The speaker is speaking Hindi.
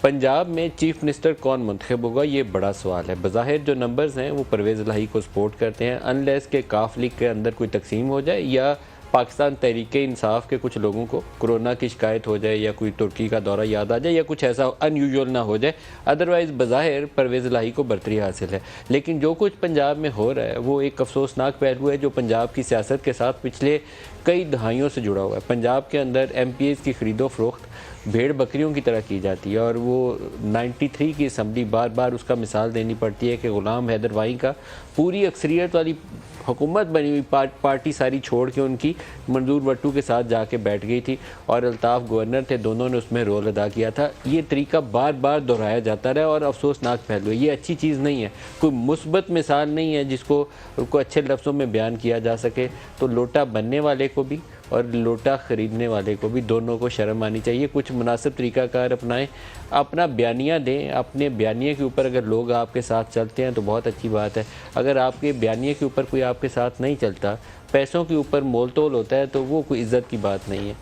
पंजाब में चीफ मिनिस्टर कौन मुंतखब होगा, ये बड़ा सवाल है। बज़ाहिर जो नंबर्स हैं वो परवेज़ इलाही को सपोर्ट करते हैं, अनलेस के काफ लीग के अंदर कोई तकसीम हो जाए या पाकिस्तान तहरीके इंसाफ के कुछ लोगों को कोरोना की शिकायत हो जाए या कोई तुर्की का दौरा याद आ जाए या कुछ ऐसा अनयूजुअल ना हो जाए। अदरवाइज़ बज़ाहिर परवेज़ इलाही को बरतरी हासिल है। लेकिन जो कुछ पंजाब में हो रहा है वो एक अफसोसनाक पहलू है जो पंजाब की सियासत के साथ पिछले कई दहाइयों से जुड़ा हुआ है। पंजाब के अंदर MPs की खरीदो फरोख्त भेड़ बकरियों की तरह की जाती है और वो 93 की असम्बली बार बार उसका मिसाल देनी पड़ती है कि ग़ुलाम हैदर वाई का पूरी अक्सरियत वाली हुकूमत बनी हुई पार्टी सारी छोड़ के उनकी मंजूर वट्टू के साथ जाके बैठ गई थी और अल्ताफ़ गवर्नर थे, दोनों ने उसमें रोल अदा किया था। ये तरीका बार बार दोहराया जाता रहा और अफसोसनाक पहलू है। ये अच्छी चीज़ नहीं है, कोई मुस्बत मिसाल नहीं है जिसको अच्छे लफ्ज़ों में बयान किया जा सके। तो लोटा बनने वाले को भी और लोटा ख़रीदने वाले को भी दोनों को शर्म आनी चाहिए। कुछ मुनासिब तरीक़ाकार अपनाएं, अपना बयानिया दें। अपने बयानिए के ऊपर अगर लोग आपके साथ चलते हैं तो बहुत अच्छी बात है। अगर आपके बयानिए के ऊपर कोई आपके साथ नहीं चलता, पैसों के ऊपर मोल तोल होता है, तो वो कोई इज़्ज़त की बात नहीं है।